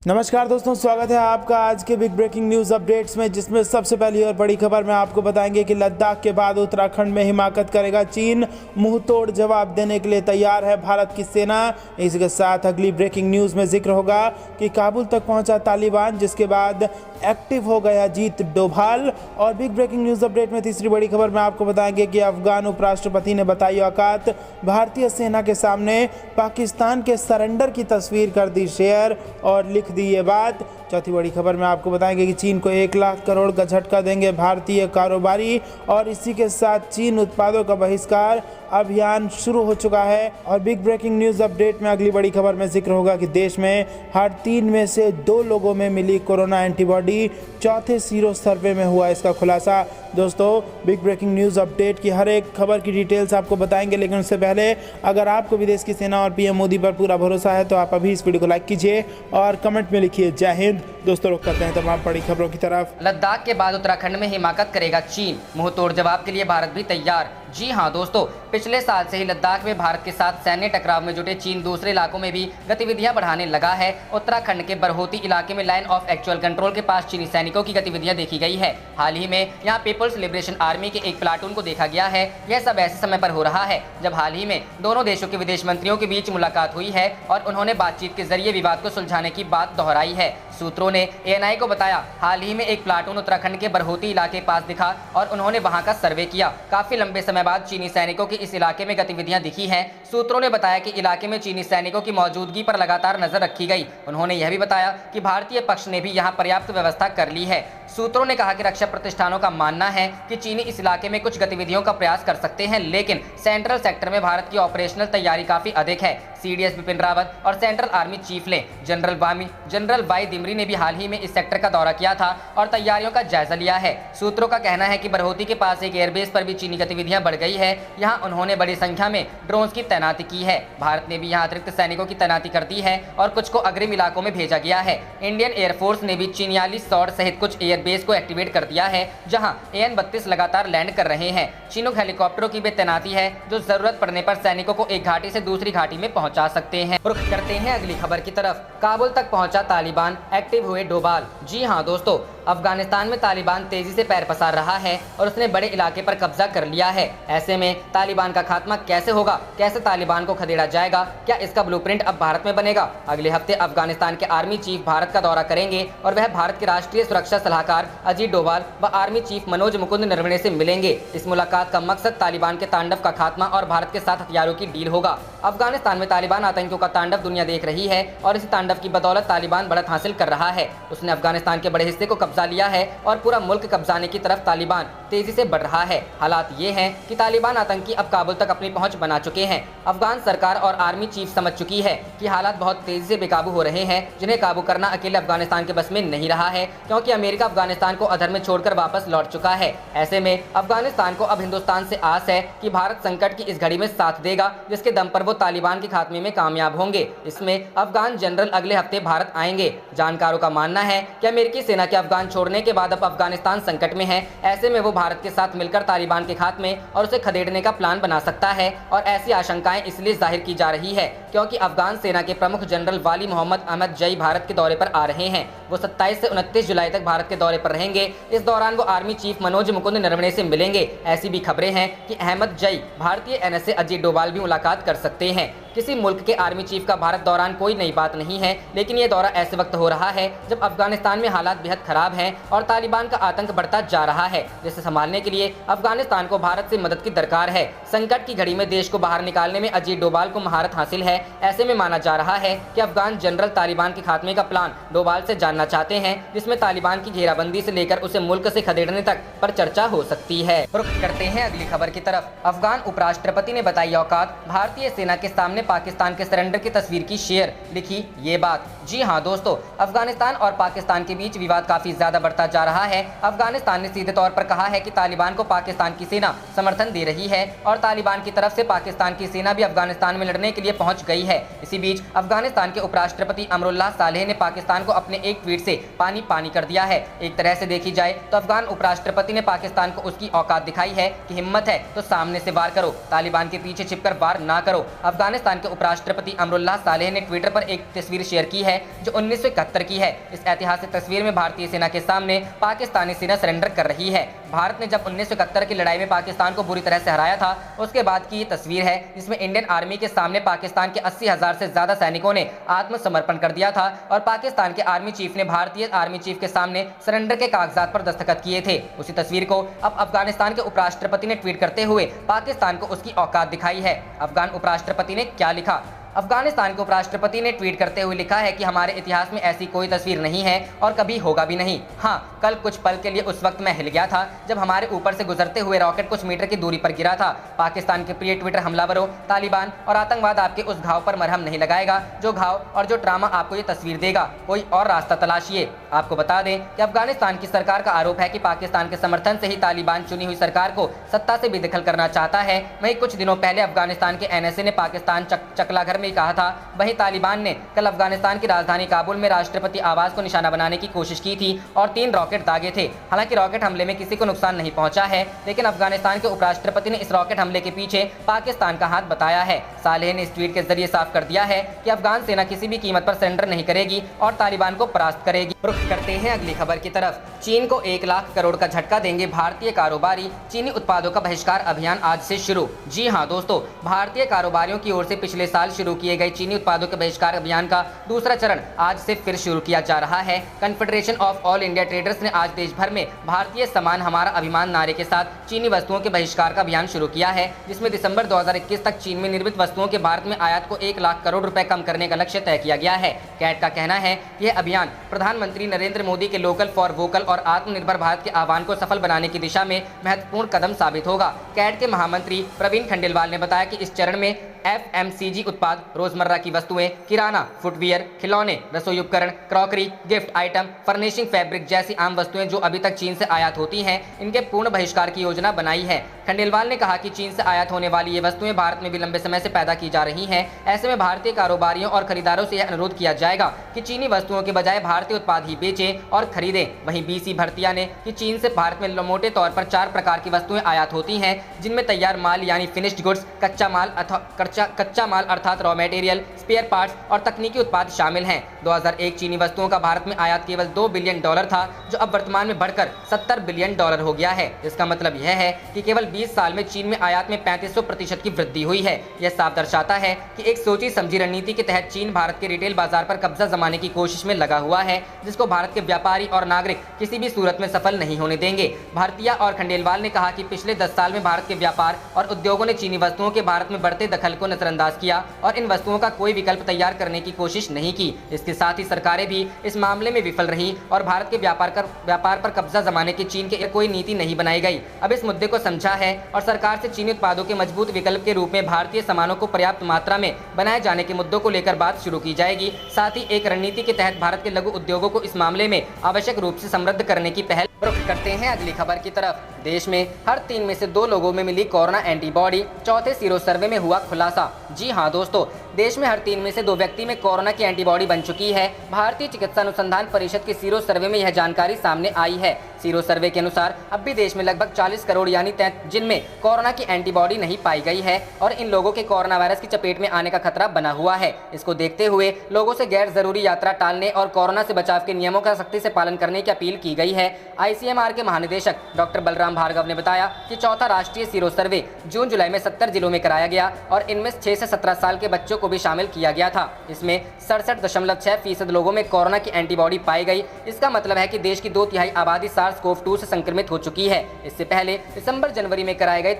नमस्कार दोस्तों, स्वागत है आपका आज के बिग ब्रेकिंग न्यूज़ अपडेट्स में, जिसमें सबसे पहली और बड़ी खबर में आपको बताएंगे कि लद्दाख के बाद उत्तराखंड में हिमाकत करेगा चीन। मुंह तोड़ जवाब देने के लिए तैयार है भारत की सेना। इसी के साथ अगली ब्रेकिंग न्यूज़ में जिक्र होगा कि काबुल तक पहुंचा तालिबान, जिसके बाद एक्टिव हो गया अजीत डोभाल। और बिग ब्रेकिंग न्यूज़ अपडेट में तीसरी बड़ी खबर में आपको बताएंगे कि अफगान उपराष्ट्रपति ने बताई औकात, भारतीय सेना के सामने पाकिस्तान के सरेंडर की तस्वीर कर दी शेयर और लिख दी ये बात। चौथी बड़ी खबर में आपको बताएंगे कि चीन को 1 लाख करोड़ का झटका देंगे भारतीय कारोबारी। और इसी के साथ चीन उत्पादों का बहिष्कार अभियान शुरू हो चुका है। और बिग ब्रेकिंग न्यूज़ अपडेट में अगली बड़ी खबर में जिक्र होगा कि देश में हर 3 में से 2 लोगों में मिली कोरोना एंटीबॉडी। चौथे सीरो सर्वे में हुआ इसका खुलासा। दोस्तों, बिग ब्रेकिंग न्यूज़ अपडेट की हर एक खबर की डिटेल्स आपको बताएंगे, लेकिन उससे पहले अगर आपको विदेश की सेना और पीएम मोदी पर पूरा भरोसा है तो आप अभी इस वीडियो को लाइक कीजिए और कमेंट में लिखिए जय हिंद। दोस्तों, रुक करते हैं तमाम बड़ी खबरों की तरफ। लद्दाख के बाद उत्तराखंड में हिमाकत करेगा चीन, मुंह तोड़ जवाब के लिए भारत भी तैयार। जी हां दोस्तों, पिछले साल से ही लद्दाख में भारत के साथ सैन्य टकराव में जुटे चीन दूसरे इलाकों में भी गतिविधियां बढ़ाने लगा है। उत्तराखंड के बरहोती इलाके में लाइन ऑफ एक्चुअल कंट्रोल के पास चीनी सैनिकों की गतिविधियां देखी गई है। हाल ही में यहां पीपल्स लिबरेशन आर्मी के एक प्लाटून को देखा गया है। यह सब ऐसे समय पर हो रहा है जब हाल ही में दोनों देशों के विदेश मंत्रियों के बीच मुलाकात हुई है और उन्होंने बातचीत के जरिए विवाद को सुलझाने की बात दोहराई है। सूत्रों ने एएनआई को बताया, हाल ही में एक प्लाटून उत्तराखंड के बरहोती इलाके के पास दिखा और उन्होंने वहां का सर्वे किया। काफी लंबे समय बाद चीनी सैनिकों की इस इलाके में गतिविधियां दिखी हैं। सूत्रों ने बताया कि इलाके में चीनी सैनिकों की मौजूदगी पर लगातार नजर रखी गई। उन्होंने यह भी बताया कि भारतीय पक्ष ने भी यहां पर्याप्त व्यवस्था कर ली है। सूत्रों ने कहा कि रक्षा प्रतिष्ठानों का मानना है कि चीनी इस इलाके में कुछ गतिविधियों का प्रयास कर सकते हैं, लेकिन सेंट्रल सेक्टर में भारत की ऑपरेशनल तैयारी काफी अधिक है। सीडीएस बिपिन रावत और सेंट्रल आर्मी चीफ ले जनरल वाई दिमरी ने भी हाल ही में इस सेक्टर का दौरा किया था और तैयारियों का जायजा लिया है। सूत्रों का कहना है कि बरहोती के पास एक एयरबेस पर भी चीनी गतिविधियां बढ़ गई है। यहां उन्होंने बड़ी संख्या में ड्रोन्स की तैनाती की है। भारत ने भी यहां अतिरिक्त सैनिकों की तैनाती कर दी है और कुछ को अग्रिम इलाकों में भेजा गया है। इंडियन एयरफोर्स ने भी चिन्याली सौर सहित कुछ एयरबेस को एक्टिवेट कर दिया है, जहां AN-32 लगातार लैंड कर रहे हैं। चिनूक हेलीकॉप्टरों की भी तैनाती है जो जरूरत पड़ने पर सैनिकों को एक घाटी से दूसरी घाटी में पहुंचा सकते हैं। रुख करते हैं अगली खबर की तरफ। काबुल तक पहुंचा तालिबान, एक्टिव हुए डोभाल। जी हां दोस्तों, अफगानिस्तान में तालिबान तेजी से पैर पसार रहा है और उसने बड़े इलाके पर कब्जा कर लिया है। ऐसे में तालिबान का खात्मा कैसे होगा, कैसे तालिबान को खदेड़ा जाएगा, क्या इसका ब्लूप्रिंट अब भारत में बनेगा? अगले हफ्ते अफगानिस्तान के आर्मी चीफ भारत का दौरा करेंगे और वह भारत के राष्ट्रीय सुरक्षा सलाहकार अजीत डोभाल व आर्मी चीफ मनोज मुकुंद नरवणे से मिलेंगे। इस मुलाकात का मकसद तालिबान के तांडव का खात्मा और भारत के साथ हथियारों की डील होगा। अफगानिस्तान में तालिबान आतंकियों का तांडव दुनिया देख रही है और इस तांडव की बदौलत तालिबान बढ़त हासिल कर रहा है। उसने अफगानिस्तान के बड़े हिस्से को कब्जा लिया है और पूरा मुल्क कब्जाने की तरफ तालिबान तेजी से बढ़ रहा है। हालात ये हैं कि तालिबान आतंकी अब काबुल तक अपनी पहुंच बना चुके हैं। अफगान सरकार और आर्मी चीफ समझ चुकी है कि हालात बहुत तेजी से बेकाबू हो रहे हैं, जिन्हें काबू करना अकेले अफगानिस्तान के बस में नहीं रहा है, क्योंकि अमेरिका अफगानिस्तान को अधर में छोड़कर वापस लौट चुका है। ऐसे में अफगानिस्तान को अब हिंदुस्तान से आस है कि भारत संकट की इस घड़ी में साथ देगा, जिसके दम पर वो तालिबान के खात्मे में कामयाब होंगे। इसमें अफगान जनरल अगले हफ्ते भारत आएंगे। जानकारों का मानना है कि अमेरिकी सेना के अफगान छोड़ने के बाद अब अफगानिस्तान संकट में है। ऐसे में वो भारत के साथ मिलकर तालिबान के खात्मे और उसे खदेड़ने का प्लान बना सकता है और ऐसी आशंकाएं इसलिए जाहिर की जा रही है क्योंकि अफगान सेना के प्रमुख जनरल वाली मोहम्मद अहमद जई भारत के दौरे पर आ रहे हैं। वो 27 से 29 जुलाई तक भारत के दौरे पर रहेंगे। इस दौरान वो आर्मी चीफ मनोज मुकुंद नरवणे से मिलेंगे। ऐसी भी खबरें हैं कि अहमद जई भारतीय NSA अजीत डोभाल भी मुलाकात कर सकते हैं। किसी मुल्क के आर्मी चीफ का भारत दौरान कोई नई बात नहीं है, लेकिन ये दौरा ऐसे वक्त हो रहा है जब अफगानिस्तान में हालात बेहद खराब हैं और तालिबान का आतंक बढ़ता जा रहा है, जिसे संभालने के लिए अफगानिस्तान को भारत से मदद की दरकार है। संकट की घड़ी में देश को बाहर निकालने में अजीत डोभाल को महारत हासिल है। ऐसे में माना जा रहा है कि अफगान जनरल तालिबान के खात्मे का प्लान डोभाल से जानना चाहते हैं, जिसमें तालिबान की घेराबंदी से लेकर उसे मुल्क से खदेड़ने तक पर चर्चा हो सकती है। रुख करते हैं अगली खबर की तरफ। अफगान उपराष्ट्रपति ने बताई औकात, भारतीय सेना के सामने पाकिस्तान के सरेंडर की तस्वीर की शेयर, लिखी ये बात। जी हां दोस्तों, अफगानिस्तान और पाकिस्तान के बीच विवाद काफी ज्यादा बढ़ता जा रहा है। अफगानिस्तान ने सीधे तौर पर कहा है कि तालिबान को पाकिस्तान की सेना समर्थन दे रही है और तालिबान की तरफ से पाकिस्तान की सेना भी अफगानिस्तान में लड़ने के लिए पहुंच गई है। इसी बीच अफगानिस्तान के उपराष्ट्रपति अमरुल्लाह सालेह ने पाकिस्तान को अपने एक ट्वीट से पानी पानी कर दिया है। एक तरह से देखी जाए तो अफगान उपराष्ट्रपति ने पाकिस्तान को उसकी औकात दिखाई है कि हिम्मत है तो सामने से वार करो, तालिबान के पीछे छिपकर वार ना करो। अफगानिस्तान अफगानिस्तान के उपराष्ट्रपति अमरुल्लाह सालेह ने ट्विटर पर एक तस्वीर शेयर की है जो 1971 की है। इस ऐतिहासिक तस्वीर में भारतीय सेना के सामने पाकिस्तानी सेना सरेंडर कर रही है। भारत ने जब 1971 की लड़ाई में पाकिस्तान को बुरी तरह से हराया था, उसके बाद की ये तस्वीर है जिसमें इंडियन आर्मी के सामने पाकिस्तान के 80,000 से ज्यादा सैनिकों ने आत्मसमर्पण कर दिया था और पाकिस्तान के आर्मी चीफ ने भारतीय आर्मी चीफ के सामने सरेंडर के कागजात पर दस्तखत किए थे। उसी तस्वीर को अब अफगानिस्तान के उपराष्ट्रपति ने ट्वीट करते हुए पाकिस्तान को उसकी औकात दिखाई है। अफगान उपराष्ट्रपति ने क्या लिखा? अफगानिस्तान के उपराष्ट्रपति ने ट्वीट करते हुए लिखा है कि हमारे इतिहास में ऐसी कोई तस्वीर नहीं है और कभी होगा भी नहीं। हाँ, कल कुछ पल के लिए उस वक्त मैं हिल गया था जब हमारे ऊपर से गुजरते हुए रॉकेट कुछ मीटर की दूरी पर गिरा था। पाकिस्तान के प्रिय ट्विटर हमलावरों, तालिबान और आतंकवाद आपके उस घाव पर मरहम नहीं लगाएगा जो घाव और जो ट्रामा आपको ये तस्वीर देगा। कोई और रास्ता तलाशिए। आपको बता दें कि अफगानिस्तान की सरकार का आरोप है कि पाकिस्तान के समर्थन से ही तालिबान चुनी हुई सरकार को सत्ता से बेदखल करना चाहता है। वहीं कुछ दिनों पहले अफगानिस्तान के NSA ने पाकिस्तान चकलाघर में कहा था। वहीं तालिबान ने कल अफगानिस्तान की राजधानी काबुल में राष्ट्रपति आवास को निशाना बनाने की कोशिश की थी और 3 रॉकेट दागे थे। हालांकि रॉकेट हमले में किसी को नुकसान नहीं पहुंचा है, लेकिन अफगानिस्तान के उपराष्ट्रपति ने इस रॉकेट हमले के पीछे पाकिस्तान का हाथ बताया है। सालेह ने इस ट्वीट के जरिए साफ कर दिया है कि अफगान सेना किसी भी कीमत पर सरेंडर नहीं करेगी और तालिबान को परास्त करेगी। रुख करते हैं अगली खबर की तरफ। चीन को 1 लाख करोड़ का झटका देंगे भारतीय कारोबारी, चीनी उत्पादों का बहिष्कार अभियान आज से शुरू। जी हां दोस्तों, भारतीय कारोबारियों की ओर से पिछले साल शुरू किए गए चीनी उत्पादों के बहिष्कार अभियान का दूसरा चरण आज से फिर शुरू किया जा रहा है। Confederation of all India traders ने आज देश भर में भारतीय सामान हमारा अभिमान नारे के साथ चीनी वस्तुओं के बहिष्कार का अभियान शुरू किया है, जिसमें दिसंबर 2021 तक चीन में निर्मित वस्तुओं के भारत में आयात को 1 लाख करोड़ रुपए कम करने का लक्ष्य तय किया गया है। कैट का कहना है कि यह अभियान प्रधानमंत्री नरेंद्र मोदी के लोकल फॉर वोकल और आत्मनिर्भर भारत के आह्वान को सफल बनाने की दिशा में महत्वपूर्ण कदम साबित होगा। कैट के महामंत्री प्रवीण खंडेलवाल ने बताया कि इस चरण में FMCG उत्पाद, रोजमर्रा की वस्तुएं, किराना, फुटवियर, खिलौने, रसोई उपकरण, crockery, gift item, furnishing, fabric जैसी आम वस्तुएं जो अभी तक चीन से आयात होती हैं, इनके पूर्ण बहिष्कार की योजना बनाई है। खंडेलवाल ने कहा कि चीन से आयात होने वाली ये वस्तुएं भारत में भी लंबे समय से पैदा की जा रही हैं। ऐसे में भारतीय कारोबारियों और खरीदारों से यह अनुरोध किया जाएगा कि चीनी वस्तुओं के बजाय भारतीय उत्पाद ही बेचें और खरीदें। वहीं BC भरतिया ने कि चीन से भारत में मोटे तौर पर 4 प्रकार की वस्तुएं आयात होती हैं, जिनमें तैयार माल यानी फिनिश्ड गुड्स, कच्चा माल अर्थात रॉ मटेरियल, स्पेयर पार्ट्स और तकनीकी उत्पाद शामिल हैं। 2001 चीनी वस्तुओं का भारत में आयात केवल $2 बिलियन था, जो अब वर्तमान में बढ़कर $70 बिलियन हो गया है। इसका मतलब यह है कि केवल 20 साल में चीन में आयात में 3500% की वृद्धि हुई है। यह साफ दर्शाता है कि एक सोची समझी रणनीति के तहत चीन भारत के रिटेल बाजार पर कब्जा जमाने की कोशिश में लगा हुआ है, जिसको भारत के व्यापारी और नागरिक किसी भी सूरत में सफल नहीं होने देंगे। भारतीय और खंडेलवाल ने कहा कि पिछले 10 साल में भारत के व्यापार और उद्योगों ने चीनी वस्तुओं के भारत में बढ़ते दखल को नजरअंदाज किया और इन वस्तुओं का कोई विकल्प तैयार करने की कोशिश नहीं की। इसके साथ ही सरकारें भी इस मामले में विफल रही और भारत के व्यापार पर कब्जा जमाने की चीन के कोई नीति नहीं बनाई गई। अब इस मुद्दे को समझा है और सरकार से चीनी उत्पादों के मजबूत विकल्प के रूप में भारतीय सामानों को पर्याप्त मात्रा में बनाए जाने के मुद्दों को लेकर बात शुरू की जाएगी। साथ ही एक रणनीति के तहत भारत के लघु उद्योगों को इस मामले में आवश्यक रूप से समृद्ध करने की पहल। रुख करते हैं अगली खबर की तरफ। देश में हर 3 में से 2 लोगों में मिली कोरोना एंटीबॉडी, चौथे सीरो सर्वे में हुआ खुलासा। जी हां दोस्तों, देश में हर 3 में से 2 व्यक्ति में कोरोना की एंटीबॉडी बन चुकी है। भारतीय चिकित्सा अनुसंधान परिषद के सीरो सर्वे में यह जानकारी सामने आई है। सीरो सर्वे के अनुसार अब भी देश में लगभग 40 करोड़ यानी जिनमें कोरोना की एंटीबॉडी नहीं पाई गई है और इन लोगों के कोरोना वायरस की चपेट में आने का खतरा बना हुआ है। इसको देखते हुए लोगों से गैर जरूरी यात्रा टालने और कोरोना से बचाव के नियमों का सख्ती से पालन करने की अपील की गई है। ICMR के महानिदेशक डॉक्टर बलराम भार्गव ने बताया कि चौथा राष्ट्रीय सीरो सर्वे जून जुलाई में 70 जिलों में कराया गया और इनमें 6 से 17 साल के बच्चों को भी शामिल किया गया था। इसमें 67.6% लोगों में कोरोना की एंटीबॉडी पाई गई। इसका मतलब है कि देश की 2/3 आबादी SARS-CoV-2 से संक्रमित हो चुकी है। इससे पहले दिसंबर जनवरी में कराए गए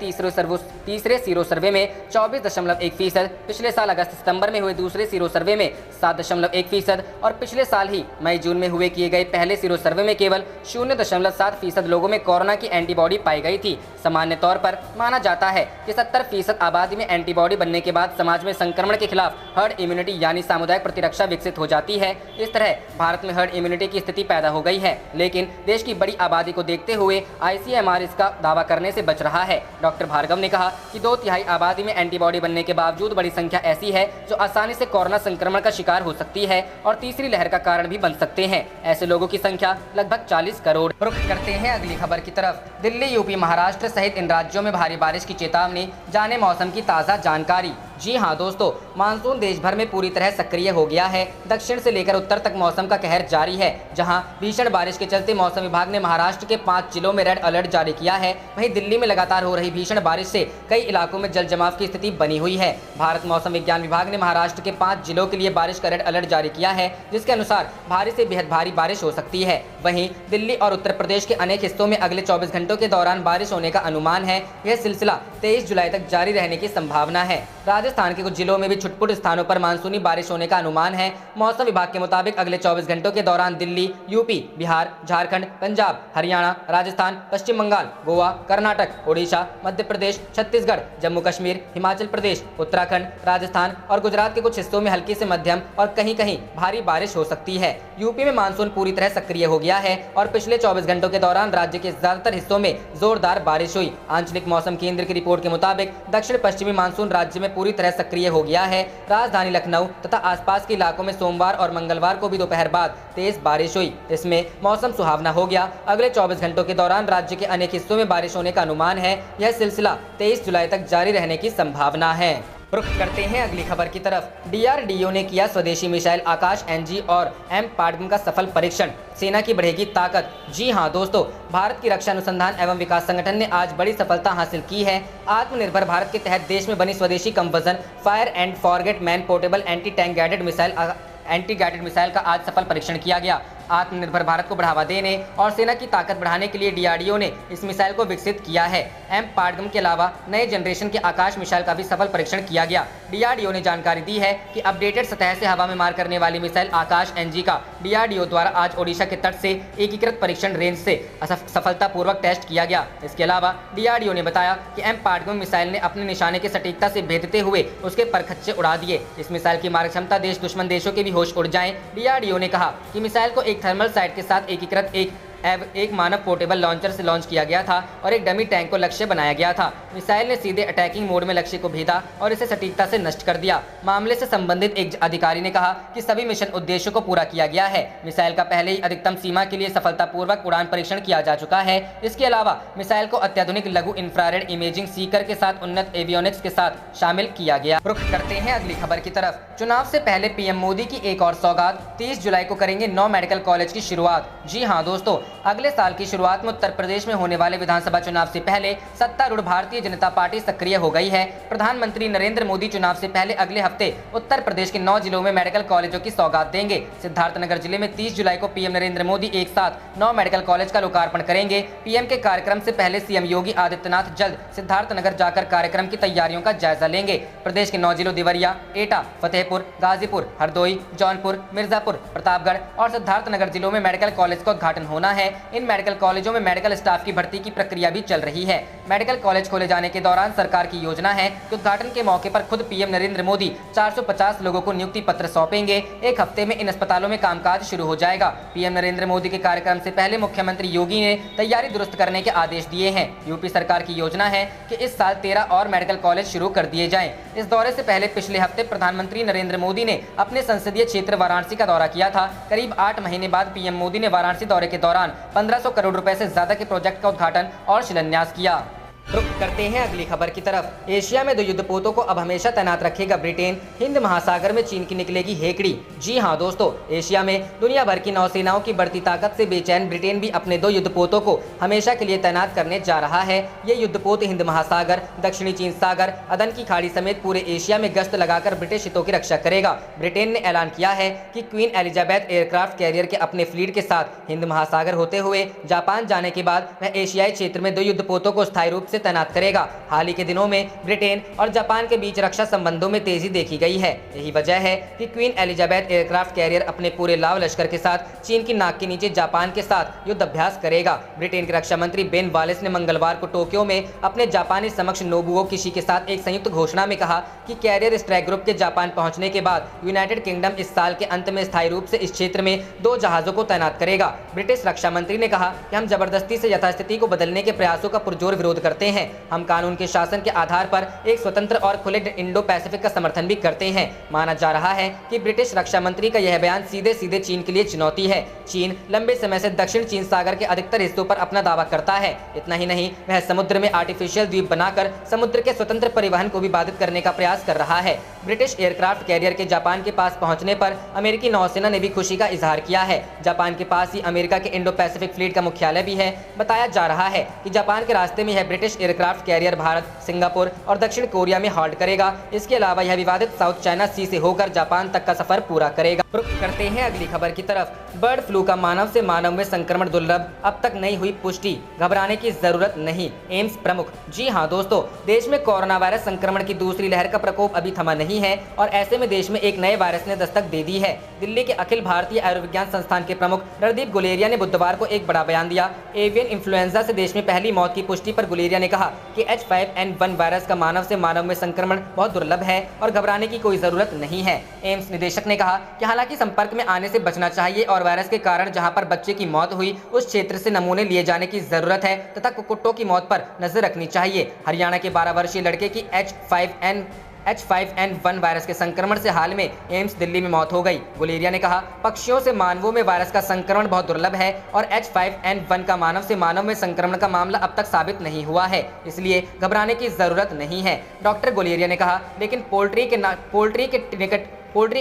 तीसरे सीरो सर्वे में 24.1%, पिछले साल अगस्त सितंबर में हुए दूसरे सीरो सर्वे में 7.1% और पिछले साल ही मई जून में हुए किए गए पहले सीरो सर्वे में केवल 0.7% लोगों में कोरोना की एंटीबॉडी पाई गई थी। सामान्य तौर पर माना जाता है कि 70% आबादी में एंटीबॉडी बनने के बाद समाज में संक्रमण के खिलाफ हर्ड इम्यूनिटी यानी सामुदायिक प्रतिरक्षा विकसित हो जाती है। इस तरह भारत में हर्ड इम्यूनिटी की स्थिति पैदा हो गई है, लेकिन देश की बड़ी आबादी को देखते हुए ICMR इसका दावा करने से बच रहा है। डॉक्टर भार्गव ने कहा कि 2/3 आबादी में एंटीबॉडी बनने के बावजूद बड़ी संख्या ऐसी है जो आसानी से कोरोना संक्रमण का शिकार हो सकती है और तीसरी लहर का कारण भी बन सकते हैं। ऐसे लोगों की संख्या लगभग 40 करोड़। रुख करते हैं अगली खबर की तरफ। दिल्ली, यूपी, महाराष्ट्र सहित इन राज्यों में भारी बारिश की चेतावनी, जाने मौसम की ताज़ा जानकारी। जी हां दोस्तों, मानसून देश भर में पूरी तरह सक्रिय हो गया है। दक्षिण से लेकर उत्तर तक मौसम का कहर जारी है। जहां भीषण बारिश के चलते मौसम विभाग ने महाराष्ट्र के 5 जिलों में रेड अलर्ट जारी किया है, वहीं दिल्ली में लगातार हो रही भीषण बारिश से कई इलाकों में जल जमाव की स्थिति बनी हुई है। भारत मौसम विज्ञान विभाग ने महाराष्ट्र के 5 जिलों के लिए बारिश का रेड अलर्ट जारी किया है, जिसके अनुसार भारी से बेहद भारी बारिश हो सकती है। वहीं दिल्ली और उत्तर प्रदेश के अनेक हिस्सों में अगले 24 घंटों के दौरान बारिश होने का अनुमान है। यह सिलसिला 23 जुलाई तक जारी रहने की संभावना है। राजस्थान के कुछ जिलों में भी छुटपुट स्थानों पर मानसूनी बारिश होने का अनुमान है। मौसम विभाग के मुताबिक अगले 24 घंटों के दौरान दिल्ली, यूपी, बिहार, झारखंड, पंजाब, हरियाणा, राजस्थान, पश्चिम बंगाल, गोवा, कर्नाटक, ओडिशा, मध्य प्रदेश, छत्तीसगढ़, जम्मू कश्मीर, हिमाचल प्रदेश, उत्तराखंड, राजस्थान और गुजरात के कुछ हिस्सों में हल्की से मध्यम और कहीं कहीं भारी बारिश हो सकती है। यूपी में मानसून पूरी तरह सक्रिय हो गया है और पिछले 24 घंटों के दौरान राज्य के ज्यादातर हिस्सों में जोरदार बारिश हुई। आंचलिक मौसम केंद्र की रिपोर्ट के मुताबिक दक्षिण पश्चिमी मानसून राज्य में पूरी तरह सक्रिय हो गया है। राजधानी लखनऊ तथा आसपास के इलाकों में सोमवार और मंगलवार को भी दोपहर बाद तेज बारिश हुई। इसमें मौसम सुहावना हो गया। अगले 24 घंटों के दौरान राज्य के अनेक हिस्सों में बारिश होने का अनुमान है। यह सिलसिला 23 जुलाई तक जारी रहने की संभावना है। रुख करते हैं अगली खबर की तरफ। डीआरडीओ ने किया स्वदेशी मिसाइल आकाश एनजी और एम पाडगम का सफल परीक्षण, सेना की बढ़ेगी ताकत। जी हां दोस्तों, भारत की रक्षा अनुसंधान एवं विकास संगठन ने आज बड़ी सफलता हासिल की है। आत्मनिर्भर भारत के तहत देश में बनी स्वदेशी कम वजन fire and forget man portable anti tank guided missile का आज सफल परीक्षण किया गया। आत्मनिर्भर भारत को बढ़ावा देने और सेना की ताकत बढ़ाने के लिए डीआरडीओ ने इस मिसाइल को विकसित किया है। एम पाडगम के अलावा नए जनरेशन के आकाश मिसाइल का भी सफल परीक्षण किया गया। डीआरडीओ ने जानकारी दी है कि अपडेटेड सतह से हवा में मार करने वाली मिसाइल आकाश एनजी का डीआरडीओ द्वारा आज ओडिशा के तट से एकीकृत परीक्षण रेंज से सफलतापूर्वक टेस्ट किया गया। इसके अलावा डीआरडीओ ने बताया कि एम पाडगम मिसाइल ने अपने निशाने की सटीकता से भेदते हुए उसके परखच्चे उड़ा दिए। इस मिसाइल की मारक क्षमता देश दुश्मन देशों के भी होश उड़ जाएं। डीआरडीओ ने कहा कि मिसाइल को एक थर्मल साइट के साथ एकीकृत एक मानव पोर्टेबल लॉन्चर से लॉन्च किया गया था और एक डमी टैंक को लक्ष्य बनाया गया था। मिसाइल ने सीधे अटैकिंग मोड में लक्ष्य को भेदा और इसे सटीकता से नष्ट कर दिया। मामले से संबंधित एक अधिकारी ने कहा कि सभी मिशन उद्देश्यों को पूरा किया गया है। मिसाइल का पहले ही अधिकतम सीमा के लिए सफलतापूर्वक उड़ान परीक्षण किया जा चुका है। इसके अलावा मिसाइल को अत्याधुनिक लघु इंफ्रारेड इमेजिंग सीकर के साथ उन्नत एवियोनिक्स के साथ शामिल किया गया। रुख करते हैं अगली खबर की तरफ। चुनाव से पहले पीएम मोदी की एक और सौगात, 30 जुलाई को करेंगे 9 मेडिकल कॉलेज की शुरुआत। जी हां दोस्तों, अगले साल की शुरुआत में उत्तर प्रदेश में होने वाले विधानसभा चुनाव से पहले सत्तारूढ़ भारतीय जनता पार्टी सक्रिय हो गई है। प्रधानमंत्री नरेंद्र मोदी चुनाव से पहले अगले हफ्ते उत्तर प्रदेश के 9 जिलों में मेडिकल कॉलेजों की सौगात देंगे। सिद्धार्थनगर जिले में 30 जुलाई को पीएम नरेंद्र मोदी एक साथ 9 मेडिकल कॉलेज का लोकार्पण करेंगे। पीएम के कार्यक्रम से पहले सीएम योगी आदित्यनाथ जल्द सिद्धार्थनगर जाकर कार्यक्रम की तैयारियों का जायजा लेंगे। प्रदेश के 9 जिलों देवरिया, एटा, फतेहपुर, गाजीपुर, हरदोई, जौनपुर, मिर्जापुर, प्रतापगढ़ और सिद्धार्थनगर जिलों में मेडिकल कॉलेज का उद्घाटन होना है। इन मेडिकल कॉलेजों में मेडिकल स्टाफ की भर्ती की प्रक्रिया भी चल रही है। मेडिकल कॉलेज खोले जाने के दौरान सरकार की योजना है कि उद्घाटन के मौके पर खुद पीएम नरेंद्र मोदी 450 लोगों को नियुक्ति पत्र सौंपेंगे। एक हफ्ते में इन अस्पतालों में कामकाज शुरू हो जाएगा। पीएम नरेंद्र मोदी के कार्यक्रम से पहले मुख्यमंत्री योगी ने तैयारी दुरुस्त करने के आदेश दिए हैं। यूपी सरकार की योजना है कि इस साल 13 और मेडिकल कॉलेज शुरू कर दिए जाएं। इस दौरे से पहले पिछले हफ्ते प्रधानमंत्री नरेंद्र मोदी ने अपने संसदीय क्षेत्र वाराणसी का दौरा किया था। करीब 8 महीने बाद पीएम मोदी ने वाराणसी दौरे के दौरान 1500 करोड़ रुपए से ज्यादा के प्रोजेक्ट का उद्घाटन और शिलान्यास किया। रुख करते हैं अगली खबर की तरफ। एशिया में 2 युद्धपोतों को अब हमेशा तैनात रखेगा ब्रिटेन। हिंद महासागर में चीन की निकलेगी हेकड़ी। जी हां दोस्तों, एशिया में दुनिया भर की नौसेनाओं की बढ़ती ताकत से बेचैन ब्रिटेन भी अपने 2 युद्धपोतों को हमेशा के लिए तैनात करने जा रहा है। ये युद्धपोत हिंद महासागर, दक्षिणी चीन सागर, अदन की खाड़ी समेत पूरे एशिया में गश्त लगाकर ब्रिटिश हितों की रक्षा करेगा। ब्रिटेन ने ऐलान किया है कि क्वीन एलिजाबेथ एयरक्राफ्ट कैरियर के अपने फ्लीट के साथ हिंद महासागर होते हुए जापान जाने के बाद वह एशियाई क्षेत्र में 2 युद्धपोतों को स्थायी रूप से तैनात करेगा। हाल ही के दिनों में ब्रिटेन और जापान के बीच रक्षा संबंधों में तेजी देखी गई है। यही वजह है कि क्वीन एलिजाबेथ एयरक्राफ्ट कैरियर अपने पूरे लाव लश्कर के साथ चीन की नाक के नीचे जापान के साथ युद्ध अभ्यास करेगा। ब्रिटेन के रक्षा मंत्री बेन वालेस ने मंगलवार को टोक्यो में अपने जापानी समक्ष नोबुओ किशी के साथ एक संयुक्त घोषणा में कहा कि कैरियर स्ट्राइक ग्रुप के जापान पहुंचने के बाद यूनाइटेड किंगडम इस साल के अंत में स्थायी रूप से इस क्षेत्र में 2 जहाजों को तैनात करेगा। ब्रिटिश रक्षा मंत्री ने कहा कि हम जबरदस्ती से यथास्थिति को बदलने के प्रयासों का पुरजोर विरोध करते करते हैं। हम कानून के शासन के आधार पर एक स्वतंत्र और खुले इंडो पैसिफिक का समर्थन भी करते हैं। माना जा रहा है कि ब्रिटिश रक्षा मंत्री का यह बयान सीधे सीधे चीन के लिए चुनौती है। चीन लंबे समय से दक्षिण चीन सागर के अधिकतर हिस्सों पर अपना दावा करता है। इतना ही नहीं, वह समुद्र में आर्टिफिशियल द्वीप बनाकर समुद्र के स्वतंत्र परिवहन को भी बाधित करने का प्रयास कर रहा है। ब्रिटिश एयरक्राफ्ट कैरियर के जापान के पास पहुंचने पर अमेरिकी नौसेना ने भी खुशी का इजहार किया है। जापान के पास ही अमेरिका के इंडो पैसिफिक फ्लीट का मुख्यालय भी है। बताया जा रहा है कि जापान के रास्ते में यह British aircraft carrier Bharat, Singapore और दक्षिण कोरिया में हॉल्ट करेगा। इसके अलावा यह विवादित साउथ चाइना सी से होकर जापान तक का सफर पूरा करेगा। रुख करते हैं अगली खबर की तरफ। बर्ड फ्लू का मानव से मानव में संक्रमण दुर्लभ, अब तक नहीं हुई पुष्टि, घबराने की जरूरत नहीं, एम्स प्रमुख। जी हां दोस्तों, देश में कोरोना वायरस संक्रमण की दूसरी लहर का प्रकोप अभी थमा नहीं है और ऐसे में देश में एक नए वायरस ने दस्तक दे दी है। दिल्ली के अखिल भारतीय आयुर्विज्ञान संस्थान के प्रमुख रणदीप गुलेरिया ने बुधवार को एक बड़ा बयान दिया। एवियन इन्फ्लुएंजा से देश में पहली मौत की पुष्टि पर गुलेरिया ने कहा कि H5N1 वायरस का मानव से मानव में संक्रमण बहुत दुर्लभ है और घबराने की कोई जरूरत नहीं है। एम्स निदेशक ने कहा कि हालांकि संपर्क में आने से बचना चाहिए और वायरस के कारण जहां पर बच्चे की मौत हुई उस क्षेत्र से नमूने लिए जाने की जरूरत है तथा कुक्कुटों की मौत पर नजर रखनी चाहिए। हरियाणा के 12 वर्षीय लड़के की H5N1 वायरस के संक्रमण से हाल में एम्स दिल्ली में मौत हो गई। गुलेरिया ने कहा, पक्षियों से मानवों में वायरस का संक्रमण बहुत दुर्लभ है और H5N1 का मानव से मानव में संक्रमण का मामला अब तक साबित नहीं हुआ है, इसलिए घबराने की जरूरत नहीं है। डॉक्टर गुलेरिया ने कहा, लेकिन पोल्ट्री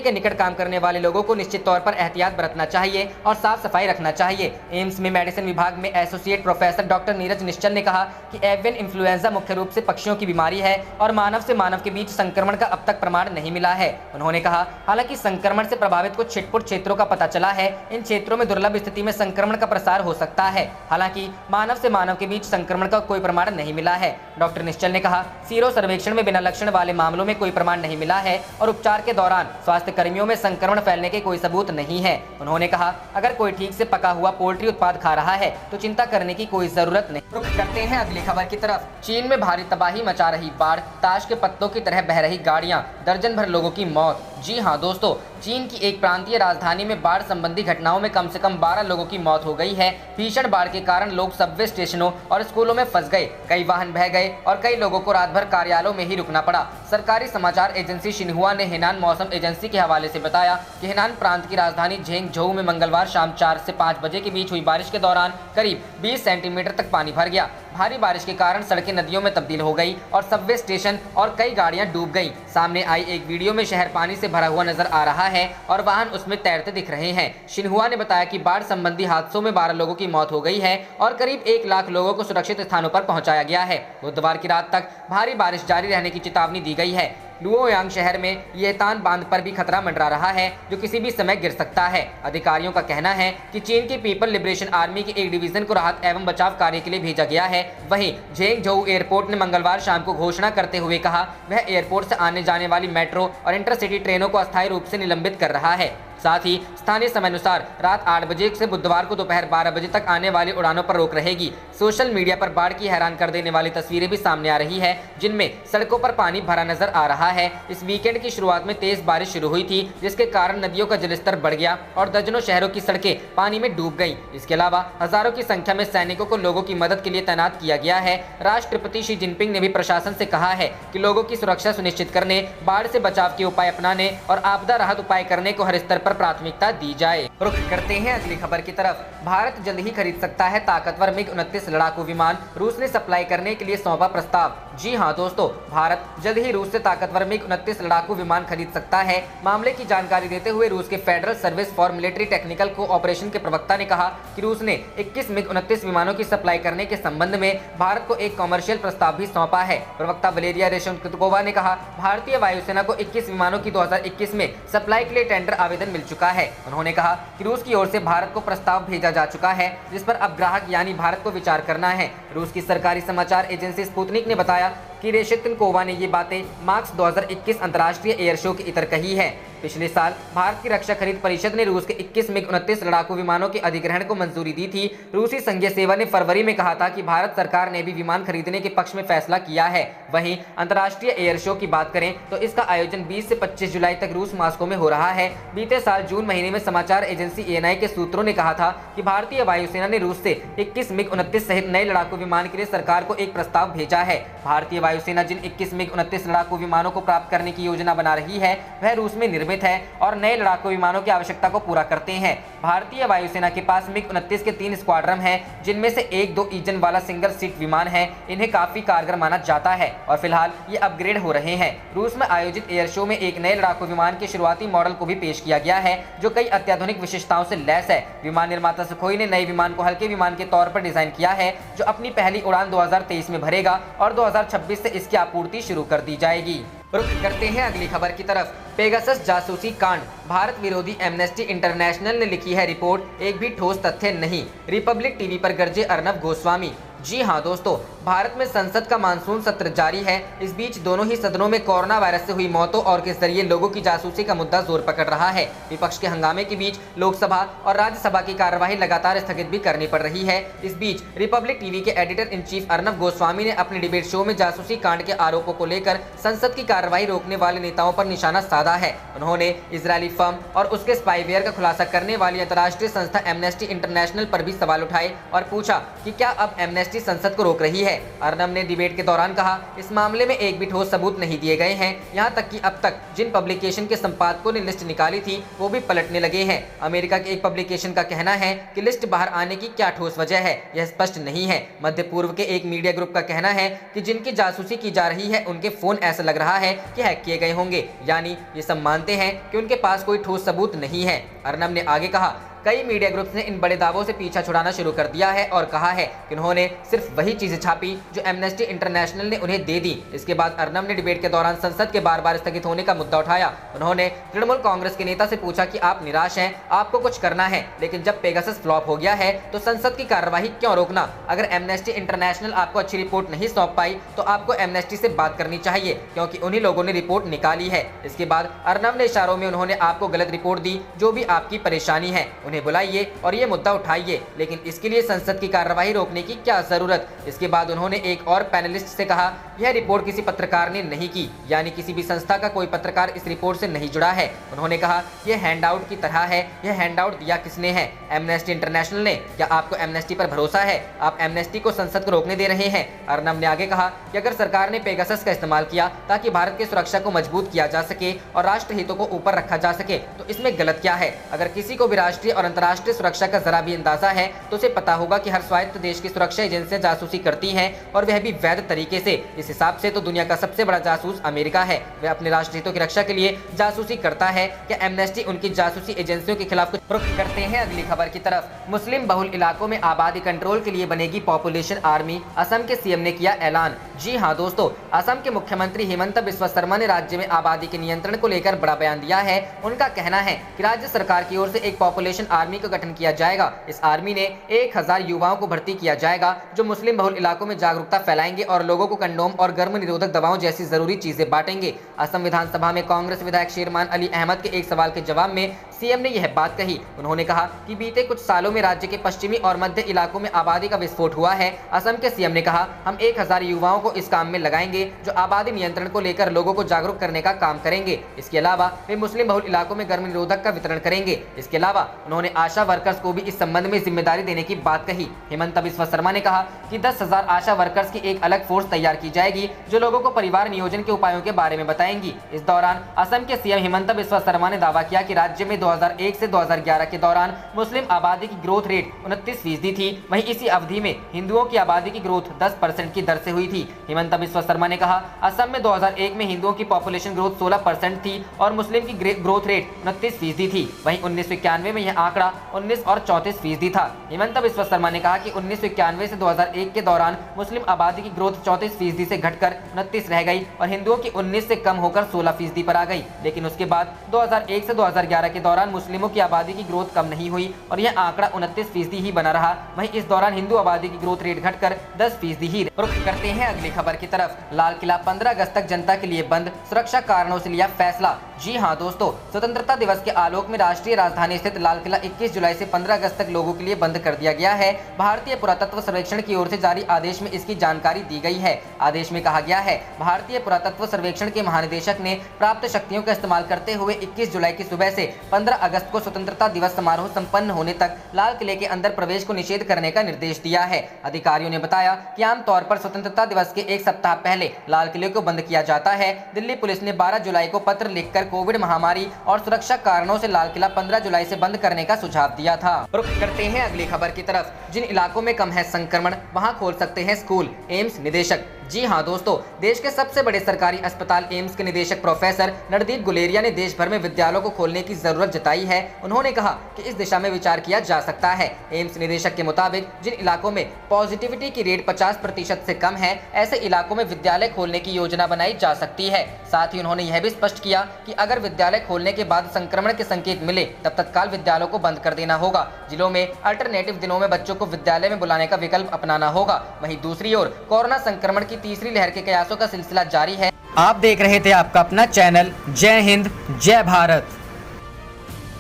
के निकट काम करने वाले लोगों को निश्चित तौर पर एहतियात बरतना चाहिए और साफ सफाई रखना चाहिए। एम्स में मेडिसिन विभाग में एसोसिएट प्रोफेसर डॉक्टर नीरज निश्चल ने कहा कि एवियन इन्फ्लुएंजा मुख्य रूप से पक्षियों की बीमारी है और मानव से मानव के बीच संक्रमण का अब तक प्रमाण नहीं मिला है। उन्होंने कहा, हालांकि संक्रमण से प्रभावित कुछ छिटपुट क्षेत्रों का पता चला है, इन क्षेत्रों में दुर्लभ स्थिति में संक्रमण का प्रसार हो सकता है। हालांकि मानव से मानव के बीच संक्रमण का कोई प्रमाण नहीं मिला है। डॉक्टर निश्चल ने कहा, सीरो सर्वेक्षण में बिना लक्षण वाले मामलों में कोई प्रमाण नहीं मिला है और उपचार के दौरान स्वास्थ्य कर्मियों में संक्रमण फैलने के कोई सबूत नहीं है। उन्होंने कहा, अगर कोई ठीक से पका हुआ पोल्ट्री उत्पाद खा रहा है तो चिंता करने की कोई जरूरत नहीं। रुख करते हैं अगली खबर की तरफ। चीन में भारी तबाही मचा रही बाढ़, ताश के पत्तों की तरह बह रही गाड़ियां, दर्जन भर लोगों की मौत। जी हां दोस्तों, चीन की एक प्रांतीय राजधानी में बाढ़ संबंधी घटनाओं में कम से कम 12 लोगों की मौत हो गई है। भीषण बाढ़ के कारण लोग सबवे स्टेशनों और स्कूलों में फंस गए, कई वाहन बह गए और कई लोगों को रात भर कार्यालयों में ही रुकना पड़ा। सरकारी समाचार एजेंसी शिन्हुआ ने हेनान मौसम एजेंसी के हवाले से बताया कि हेनान प्रांत की राजधानी झेंगझोउ में मंगलवार शाम 4 से 5 बजे के बीच हुई बारिश के दौरान करीब 20 सेंटीमीटर तक पानी भर गया। भारी बारिश के कारण सड़कें नदियों में तब्दील हो गई और सबवे स्टेशन और कई गाड़ियां डूब गईं। सामने आई एक वीडियो में शहर पानी से भरा हुआ नजर आ रहा है और वाहन उसमें तैरते दिख रहे हैं। शिन्हुआ ने बताया कि बाढ़ संबंधी हादसों में 12 लोगों की मौत हो गई है और करीब 1 लाख लोगों को सुरक्षित स्थानों पर पहुंचाया गया है। बुधवार की रात तक भारी बारिश जारी रहने की चेतावनी दी गई है। लुओयांग शहर में येतान बांध पर भी खतरा मंडरा रहा है, जो किसी भी समय गिर सकता है। अधिकारियों का कहना है कि चीन की पीपल लिबरेशन आर्मी के एक डिवीजन को राहत एवं बचाव कार्य के लिए भेजा गया है। वहीं झेंगझोउ एयरपोर्ट ने मंगलवार शाम को घोषणा करते हुए कहा, वह एयरपोर्ट से आने जाने वाली मेट्रो और इंटरसिटी ट्रेनों को अस्थायी रूप से निलंबित कर रहा है। साथ ही स्थानीय समय अनुसार रात 8 बजे से बुधवार को दोपहर 12 बजे तक आने वाली उड़ानों पर रोक रहेगी। सोशल मीडिया पर बाढ़ की हैरान कर देने वाली तस्वीरें भी सामने आ रही है, जिनमें सड़कों पर पानी भरा नजर आ रहा है। इस वीकेंड की शुरुआत में तेज बारिश शुरू हुई थी, जिसके कारण नदियों का जलस्तर बढ़ गया और दर्जनों शहरों की सड़कें पानी में डूब गईं। इसके अलावा हजारों की संख्या में सैनिकों को लोगों की मदद के लिए तैनात किया गया है। राष्ट्रपति शी जिनपिंग ने भी प्रशासन से कहा है कि लोगों की सुरक्षा सुनिश्चित करने, बाढ़ से बचाव के उपाय अपनाने और आपदा राहत उपाय करने को हर स्तर पर प्राथमिकता दी जाए। रुख करते हैं अगली खबर की तरफ। भारत जल्द ही खरीद सकता है ताकतवर MiG-29 लड़ाकू विमान, रूस ने सप्लाई करने के लिए सौंपा प्रस्ताव। जी हां दोस्तों, भारत जल्द ही रूस से ताकतवर MiG-29 लड़ाकू विमान खरीद सकता है। मामले की जानकारी देते हुए रूस के federal service for military technical cooperation के प्रवक्ता ने कहा कि रूस ने 21 MiG-29 विमानों की सप्लाई करने के संबंध में भारत को एक कॉमर्शियल प्रस्ताव भी सौंपा है। प्रवक्ता वलेरिया रेशनकोवा ने कहा, भारतीय वायुसेना को 21 विमानों की 2021 में सप्लाई के लिए टेंडर आवेदन मिल चुका है। उन्होंने कहा कि रूस की ओर से भारत को प्रस्ताव भेजा जा चुका है, जिस पर अब ग्राहक यानी भारत को विचार करना है। रूस की सरकारी समाचार एजेंसी स्पुतनिक ने बताया किरेशितनकोवा ने ये बातें मार्क्स 2021 अंतर्राष्ट्रीय एयर शो के इतर कही है। पिछले साल भारत की रक्षा खरीद परिषद ने रूस के 21 मिग-29 लड़ाकू विमानों के अधिग्रहण को मंजूरी दी थी। रूसी संघीय सेवा ने फरवरी में कहा था कि भारत सरकार ने भी विमान खरीदने के पक्ष में फैसला किया है। वहीं अंतर्राष्ट्रीय एयर शो की बात करें तो इसका आयोजन 20 से 25 जुलाई तक रूस मॉस्को में हो रहा है। बीते साल जून महीने में समाचार एजेंसी ANI के सूत्रों ने कहा था कि भारतीय वायुसेना ने रूस से 21 मिग-29 सहित नए लड़ाकू विमान के लिए सरकार को एक प्रस्ताव भेजा है। भारतीय वायुसेना जिन 21 मिग-29 लड़ाकू विमानों को प्राप्त करने की योजना बना रही है वह रूस में निर्मित है और नए लड़ाकू विमानों की आवश्यकता को पूरा करते हैं। भारतीय वायुसेना के पास मिग-29 के 3 स्क्वाड्रन हैं, जिनमें से 1-2 इंजन वाला सिंगल सीट विमान है। इन्हें काफी कारगर माना जाता है और फिलहाल ये अपग्रेड हो रहे हैं। रूस में आयोजित एयर शो में एक नए लड़ाकू विमान के शुरुआती मॉडल को भी पेश किया गया है, जो कई अत्याधुनिक विशेषताओं से लैस है। विमान निर्माता सुखोई ने नए विमान को हल्के विमान के तौर पर डिजाइन किया है, जो अपनी पहली उड़ान 2023 में भरेगा और 2026 से इसकी आपूर्ति शुरू कर दी जाएगी। रुख करते हैं अगली खबर की तरफ। पेगासस जासूसी कांड, भारत विरोधी एमनेस्टी इंटरनेशनल ने लिखी है रिपोर्ट, एक भी ठोस तथ्य नहीं। रिपब्लिक टीवी पर गरजे अर्नब गोस्वामी। जी हां दोस्तों, भारत में संसद का मानसून सत्र जारी है। इस बीच दोनों ही सदनों में कोरोना वायरस से हुई मौतों और के जरिए लोगों की जासूसी का मुद्दा जोर पकड़ रहा है। विपक्ष के हंगामे के बीच लोकसभा और राज्यसभा की कार्यवाही लगातार स्थगित भी करनी पड़ रही है। इस बीच रिपब्लिक टीवी के editor in chief Arnab Goswami ने अपने डिबेट शो में जासूसी कांड के आरोपों को लेकर संसद की कार्यवाही रोकने वाले नेताओं पर निशाना साधा है। उन्होंने इजरायली फर्म और उसके स्पाईवेयर का खुलासा करने वाली अंतर्राष्ट्रीय संस्था एमनेस्टी इंटरनेशनल पर भी सवाल उठाए और पूछा कि क्या अब एमनेस्टी संसद को रोक रही है। अर्नब ने डिबेट के दौरान कहा, इस मामले में एक भी ठोस सबूत नहीं दिए गए हैं। यहाँ तक कि अब तक जिन पब्लिकेशन के संपादकों ने लिस्ट निकाली थी वो भी पलटने लगे हैं। अमेरिका के एक पब्लिकेशन का कहना है कि लिस्ट बाहर आने की क्या ठोस वजह है, यह स्पष्ट नहीं है। मध्य पूर्व के एक मीडिया ग्रुप का कहना है कि जिनकी जासूसी की जा रही है उनके फोन ऐसा लग रहा है कि हैक किए गए होंगे, यानी ये सब मानते हैं कि उनके पास कोई ठोस सबूत नहीं है। अर्नब ने आगे कहा, कई मीडिया ग्रुप्स ने इन बड़े दावों से पीछा छुड़ाना शुरू कर दिया है और कहा है कि उन्होंने सिर्फ वही चीजें छापी जो एमनेस्टी इंटरनेशनल ने उन्हें दे दी। इसके बाद अर्नब ने डिबेट के दौरान संसद के बार-बार स्थगित होने का मुद्दा उठाया। उन्होंने तृणमूल कांग्रेस के नेता से पूछा कि आप निराश हैं, आपको कुछ करना है, लेकिन जब पेगासस फ्लॉप हो गया है तो संसद की कार्यवाही क्यों रोकना? अगर एमनेस्टी इंटरनेशनल आपको अच्छी रिपोर्ट नहीं सौंप पाई तो आपको एमनेस्टी से बात करनी चाहिए, क्योंकि उन्हीं लोगों ने रिपोर्ट निकाली है। इसके बाद अर्नब ने इशारों में उन्होंने आपको गलत रिपोर्ट दी, जो भी आपकी परेशानी है उन्हें बुलाइए और ये मुद्दा उठाइए, लेकिन इसके लिए संसद की कार्यवाही रोकने की क्या जरूरत? इसके बाद उन्होंने एक और पैनलिस्ट से कहा, यह रिपोर्ट किसी पत्रकार ने नहीं की, यानी किसी भी संस्था का कोई पत्रकार इस रिपोर्ट से नहीं जुड़ा है। उन्होंने कहा, यह हैंडआउट की तरह है। यह हैंडआउट दिया किसने है? एमनेस्टी इंटरनेशनल ने। क्या आपको एमनेस्टी पर भरोसा है? आप एमनेस्टी को संसद को रोकने दे रहे हैं। अर्नब ने आगे कहा कि अगर सरकार ने पेगासस का इस्तेमाल किया ताकि भारत की सुरक्षा को मजबूत किया जा सके और राष्ट्र हितों को ऊपर रखा जा सके तो इसमें गलत क्या है? अगर किसी को भी राष्ट्रीय और अंतर्राष्ट्रीय सुरक्षा का जरा भी अंदाजा है तो उसे पता होगा कि हर स्वायत्त देश की सुरक्षा एजेंसियां जासूसी करती हैं और वह भी वैध तरीके से। इस हिसाब से तो दुनिया का सबसे बड़ा जासूस अमेरिका है। वह अपने राष्ट्र हितों की रक्षा के लिए जासूसी करता है। क्या एमनेस्टी उनकी जासूसी एजेंसियों के खिलाफ कुछ? रुख करते हैं अगली खबर की तरफ। मुस्लिम बहुल इलाकों में आबादी कंट्रोल के लिए बनेगी पॉपुलेशन आर्मी, असम के सीएम ने किया ऐलान। जी हां दोस्तों, असम के मुख्यमंत्री हिमंता बिस्वा शर्मा ने राज्य में आबादी के नियंत्रण को लेकर बड़ा बयान दिया है। उनका कहना है कि राज्य सरकार की ओर से एक पॉपुलेशन आर्मी का गठन किया जाएगा। इस आर्मी ने 1000 युवाओं को भर्ती किया जाएगा जो मुस्लिम बहुल इलाकों में जागरूकता फैलाएंगे और लोगों को कंडोम और गर्भ निरोधक दवाओं जैसी जरूरी चीजें बांटेंगे। असम विधानसभा में कांग्रेस विधायक शेरमान अली अहमद के एक सवाल के जवाब में सीएम ने यह बात कही। उन्होंने कहा कि बीते कुछ सालों में राज्य के पश्चिमी और मध्य इलाकों में आबादी का विस्फोट हुआ है। असम के सीएम ने कहा, हम 1000 युवाओं को इस काम में लगाएंगे जो आबादी नियंत्रण को लेकर लोगों को जागरूक करने का काम करेंगे। इसके अलावा वे मुस्लिम बहुल इलाकों में गर्भ निरोधक का वितरण करेंगे। इसके अलावा उन्होंने आशा वर्कर्स को भी इस संबंध में जिम्मेदारी देने की बात कही। हिमंता बिस्वा शर्मा ने कहा कि 10,000 आशा वर्कर्स की एक अलग फोर्स तैयार की जाएगी जो लोगों को परिवार नियोजन के उपायों के बारे में बताएंगी। इस दौरान असम के सीएम हिमंता बिस्वा शर्मा ने दावा किया कि राज्य में 2001 से 2011 के दौरान मुस्लिम आबादी की ग्रोथ रेट 29% थी। वहीं इसी अवधि में हिंदुओं की आबादी की ग्रोथ 10% की दर से हुई थी। हिमंता बिस्वा शर्मा ने कहा, असम में 2001 में हिंदुओं की पॉपुलेशन ग्रोथ 16% थी और मुस्लिम की ग्रोथ रेट 29% थी। वहीं 1991 में यह आंकड़ा 19 और 34% था। हिमंता बिस्वा शर्मा ने कहा कि 1991 से 2001 के दौरान मुस्लिम आबादी की ग्रोथ 34% से घटकर 29 रह गई और हिंदुओं की 19 से कम होकर 16% पर आ गई। लेकिन उसके बाद 2001 से 2011 के दौरान दौरान मुस्लिमों की आबादी की ग्रोथ कम नहीं हुई और यह आंकड़ा 29% ही बना रहा। वहीं इस दौरान हिंदू आबादी की ग्रोथ रेट घटकर 10% ही। रुख करते हैं अगली खबर की तरफ। लाल किला 15 अगस्त तक जनता के लिए बंद, सुरक्षा कारणों से लिया फैसला। जी हां दोस्तों, स्वतंत्रता दिवस के आलोक में राष्ट्रीय राजधानी स्थित लाल किला 21 जुलाई से 15 अगस्त तक लोगों के लिए बंद कर दिया गया है। भारतीय पुरातत्व सर्वेक्षण की ओर से जारी आदेश में इसकी जानकारी दी गई है। आदेश में कहा गया है, भारतीय पुरातत्व सर्वेक्षण के महानिदेशक ने प्राप्त शक्तियों का इस्तेमाल करते हुए 21 जुलाई की सुबह से 15 अगस्त को स्वतंत्रता दिवस समारोह संपन्न होने तक लाल किले के अंदर प्रवेश को निषेध करने का निर्देश दिया है। अधिकारियों ने बताया कि आमतौर पर स्वतंत्रता दिवस के एक सप्ताह पहले लाल किले को बंद किया जाता है। दिल्ली पुलिस ने 12 जुलाई को पत्र लिखकर कोविड महामारी और सुरक्षा कारणों से लाल किला 15 जुलाई से बंद करने का सुझाव दिया था। रुख करते हैं अगली खबर की तरफ। जिन इलाकों में कम है संक्रमण, वहां खोल सकते हैं स्कूल, एम्स निदेशक। जी हां दोस्तों, देश के सबसे बड़े सरकारी अस्पताल एम्स के निदेशक प्रोफेसर नरदीप गुलेरिया ने देश भर में विद्यालयों को खोलने की जरूरत जताई है। उन्होंने कहा कि इस दिशा में विचार किया जा सकता है। एम्स निदेशक के मुताबिक जिन इलाकों में पॉजिटिविटी की रेट 50% से कम है, ऐसे इलाकों में विद्यालय खोलने की योजना बनाई जा सकती है। साथ ही उन्होंने यह भी स्पष्ट किया कि अगर विद्यालय खोलने के बाद संक्रमण के संकेत मिले तब तत्काल विद्यालयों को बंद कर देना होगा। जिलों में अल्टरनेटिव दिनों में बच्चों को विद्यालय में बुलाने का विकल्प अपनाना होगा। वहीं दूसरी ओर कोरोना संक्रमण की तीसरी लहर के कयासों का सिलसिला जारी है। आप देख रहे थे आपका अपना चैनल जय हिंद जय भारत।